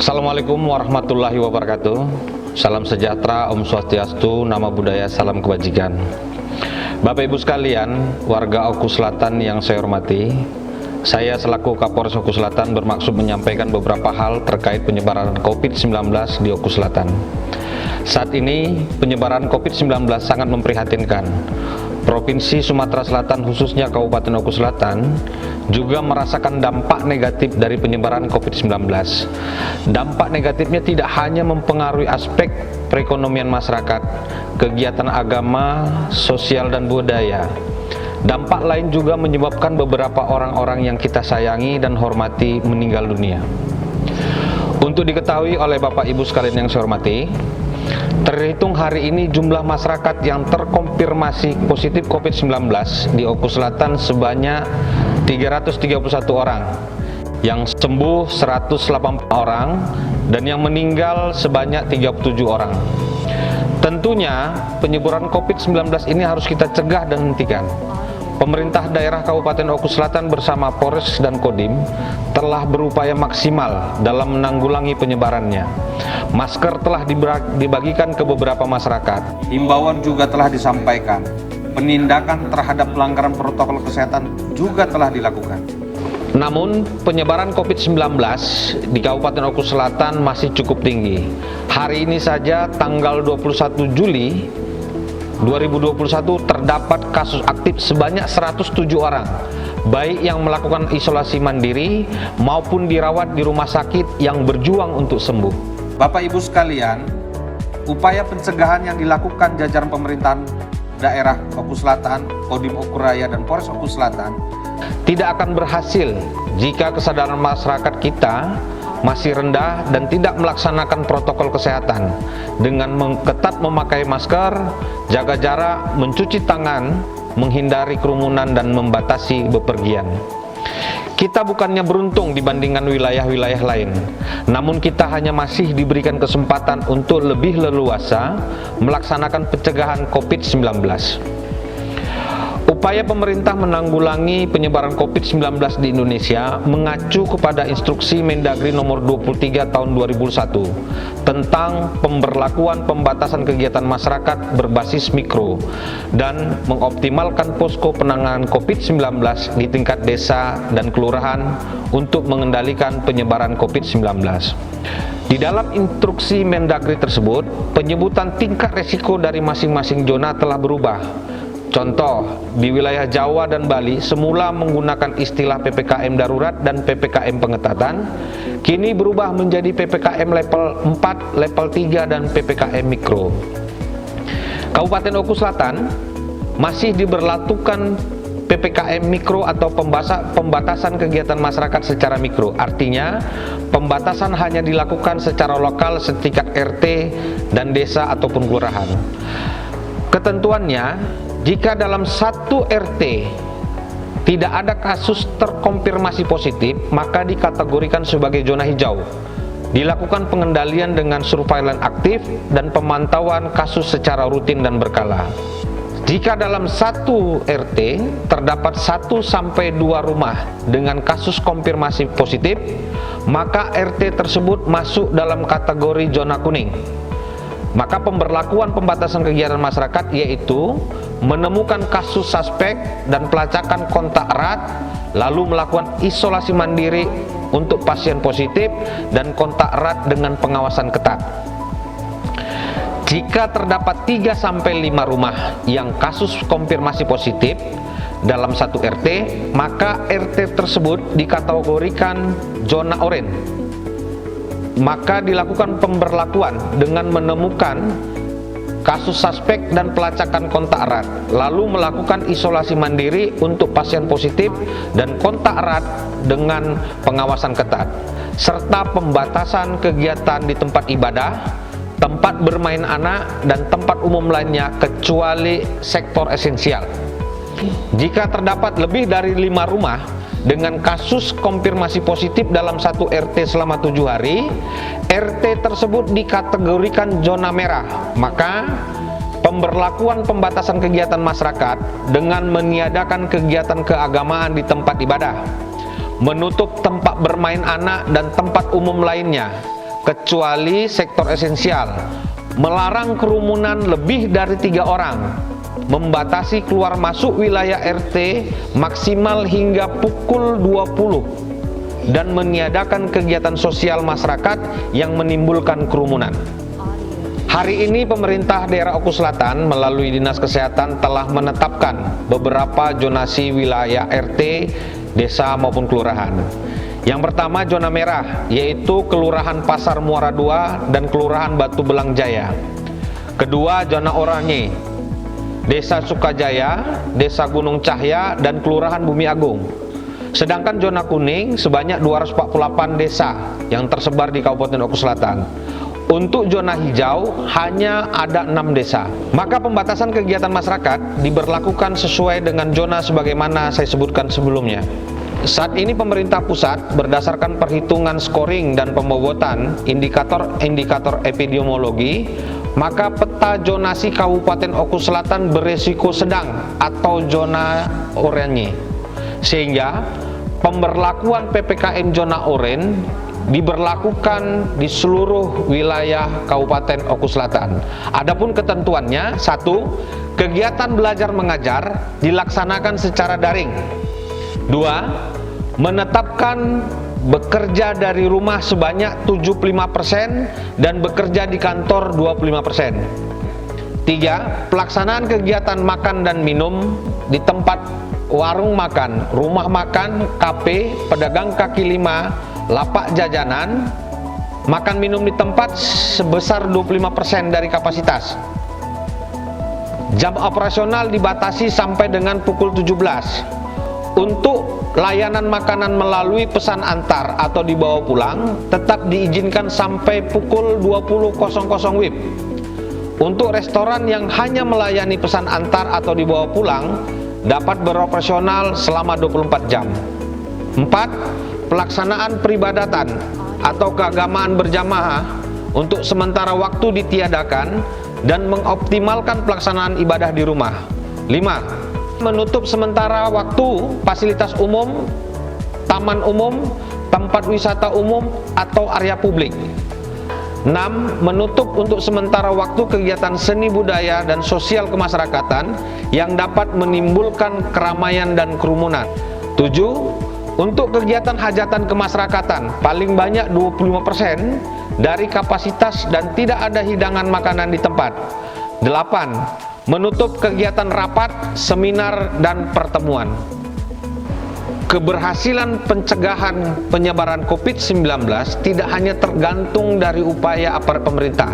Assalamualaikum warahmatullahi wabarakatuh. Salam sejahtera, Om Swastiastu, Nama Budaya, Salam Kebajikan. Bapak Ibu sekalian, warga Oku Selatan yang saya hormati, saya selaku Kapolres Oku Selatan bermaksud menyampaikan beberapa hal terkait penyebaran COVID-19 di Oku Selatan. Saat ini penyebaran COVID-19 sangat memprihatinkan. Provinsi Sumatera Selatan, khususnya Kabupaten Oku Selatan, juga merasakan dampak negatif dari penyebaran COVID-19. Dampak negatifnya tidak hanya mempengaruhi aspek perekonomian masyarakat, kegiatan agama, sosial, dan budaya. Dampak lain juga menyebabkan beberapa orang-orang yang kita sayangi dan hormati meninggal dunia. Untuk diketahui oleh Bapak Ibu sekalian yang saya hormati, terhitung hari ini jumlah masyarakat yang terkonfirmasi positif COVID-19 di Oku Selatan sebanyak 331 orang, yang sembuh 180 orang, dan yang meninggal sebanyak 37 orang. Tentunya penyebaran COVID-19 ini harus kita cegah dan hentikan. Pemerintah daerah Kabupaten Oku Selatan bersama Polres dan Kodim telah berupaya maksimal dalam menanggulangi penyebarannya. Masker telah dibagikan ke beberapa masyarakat. Himbauan juga telah disampaikan. Penindakan terhadap pelanggaran protokol kesehatan juga telah dilakukan. Namun penyebaran COVID-19 di Kabupaten Oku Selatan masih cukup tinggi. Hari ini saja tanggal 21 Juli 2021 terdapat kasus aktif sebanyak 107 orang, baik yang melakukan isolasi mandiri maupun dirawat di rumah sakit yang berjuang untuk sembuh. Bapak Ibu sekalian, upaya pencegahan yang dilakukan jajaran pemerintahan daerah Oku Selatan, Kodim Oku Raya, dan Polres Oku Selatan tidak akan berhasil jika kesadaran masyarakat kita masih rendah dan tidak melaksanakan protokol kesehatan dengan ketat memakai masker, jaga jarak, mencuci tangan, menghindari kerumunan, dan membatasi bepergian. Kita bukannya beruntung dibandingkan wilayah-wilayah lain, namun kita hanya masih diberikan kesempatan untuk lebih leluasa melaksanakan pencegahan COVID-19. Upaya pemerintah menanggulangi penyebaran COVID-19 di Indonesia mengacu kepada instruksi Mendagri nomor 23 tahun 2001 tentang pemberlakuan pembatasan kegiatan masyarakat berbasis mikro dan mengoptimalkan posko penanganan COVID-19 di tingkat desa dan kelurahan untuk mengendalikan penyebaran COVID-19. Di dalam instruksi Mendagri tersebut, penyebutan tingkat resiko dari masing-masing zona telah berubah. Contoh, di wilayah Jawa dan Bali semula menggunakan istilah PPKM darurat dan PPKM pengetatan, kini berubah menjadi PPKM level 4, level 3, dan PPKM mikro. Kabupaten Oku Selatan masih diberlakukan PPKM mikro atau pembatasan kegiatan masyarakat secara mikro. Artinya, pembatasan hanya dilakukan secara lokal setingkat RT dan desa ataupun kelurahan. Ketentuannya, jika dalam satu RT tidak ada kasus terkonfirmasi positif, maka dikategorikan sebagai zona hijau. Dilakukan pengendalian dengan surveillance aktif dan pemantauan kasus secara rutin dan berkala. Jika dalam satu RT terdapat 1 sampai 2 rumah dengan kasus konfirmasi positif, maka RT tersebut masuk dalam kategori zona kuning. Maka pemberlakuan pembatasan kegiatan masyarakat yaitu menemukan kasus suspek dan pelacakan kontak erat, lalu melakukan isolasi mandiri untuk pasien positif dan kontak erat dengan pengawasan ketat. Jika terdapat 3 sampai 5 rumah yang kasus konfirmasi positif dalam satu RT, maka RT tersebut dikategorikan zona oranye. Maka dilakukan pemberlakuan dengan menemukan kasus suspek dan pelacakan kontak erat, lalu melakukan isolasi mandiri untuk pasien positif dan kontak erat dengan pengawasan ketat, serta pembatasan kegiatan di tempat ibadah, tempat bermain anak, dan tempat umum lainnya kecuali sektor esensial. Jika terdapat lebih dari 5 rumah dengan kasus konfirmasi positif dalam satu RT selama 7 hari, RT tersebut dikategorikan zona merah. Maka pemberlakuan pembatasan kegiatan masyarakat dengan meniadakan kegiatan keagamaan di tempat ibadah, menutup tempat bermain anak dan tempat umum lainnya, kecuali sektor esensial, melarang kerumunan lebih dari 3 orang, membatasi keluar masuk wilayah RT maksimal hingga pukul 20, dan meniadakan kegiatan sosial masyarakat yang menimbulkan kerumunan. Hari ini pemerintah daerah Oku Selatan melalui Dinas Kesehatan telah menetapkan beberapa zonasi wilayah RT, desa maupun kelurahan. Yang pertama zona merah, yaitu Kelurahan Pasar Muara II dan Kelurahan Batu Belang Jaya. Kedua zona oranye, Desa Sukajaya, Desa Gunung Cahya, dan Kelurahan Bumi Agung. Sedangkan zona kuning sebanyak 248 desa yang tersebar di Kabupaten Oku Selatan. Untuk zona hijau hanya ada 6 desa. Maka pembatasan kegiatan masyarakat diberlakukan sesuai dengan zona sebagaimana saya sebutkan sebelumnya. Saat ini pemerintah pusat berdasarkan perhitungan scoring dan pembobotan indikator epidemiologi, maka peta zonasi Kabupaten Oku Selatan beresiko sedang atau zona oranye. Sehingga pemberlakuan PPKM zona oranye diberlakukan di seluruh wilayah Kabupaten Oku Selatan. Adapun ketentuannya, 1. Kegiatan belajar mengajar dilaksanakan secara daring. 2. Menetapkan bekerja dari rumah sebanyak 75% dan bekerja di kantor 25%. 3. Pelaksanaan kegiatan makan dan minum di tempat warung makan, rumah makan, kafe, pedagang kaki lima, lapak jajanan, makan minum di tempat sebesar 25% dari kapasitas. Jam operasional dibatasi sampai dengan pukul 17. Untuk layanan makanan melalui pesan antar atau dibawa pulang tetap diizinkan sampai pukul 20.00 WIB. Untuk restoran yang hanya melayani pesan antar atau dibawa pulang dapat beroperasional selama 24 jam. 4. Pelaksanaan peribadatan atau keagamaan berjamaah untuk sementara waktu ditiadakan dan mengoptimalkan pelaksanaan ibadah di rumah. 5. Menutup sementara waktu fasilitas umum, taman umum, tempat wisata umum atau area publik. 6. Menutup untuk sementara waktu kegiatan seni budaya dan sosial kemasyarakatan yang dapat menimbulkan keramaian dan kerumunan. 7. Untuk kegiatan hajatan kemasyarakatan paling banyak 25% dari kapasitas dan tidak ada hidangan makanan di tempat. 8. Menutup kegiatan rapat, seminar, dan pertemuan. Keberhasilan pencegahan penyebaran COVID-19 tidak hanya tergantung dari upaya aparat pemerintah,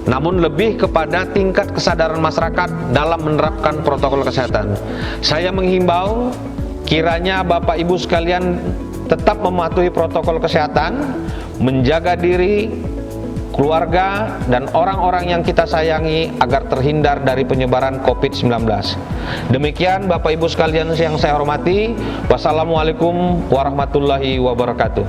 namun lebih kepada tingkat kesadaran masyarakat dalam menerapkan protokol kesehatan. Saya menghimbau kiranya Bapak Ibu sekalian tetap mematuhi protokol kesehatan, menjaga diri, keluarga, dan orang-orang yang kita sayangi agar terhindar dari penyebaran COVID-19. Demikian Bapak Ibu sekalian yang saya hormati. Wassalamualaikum warahmatullahi wabarakatuh.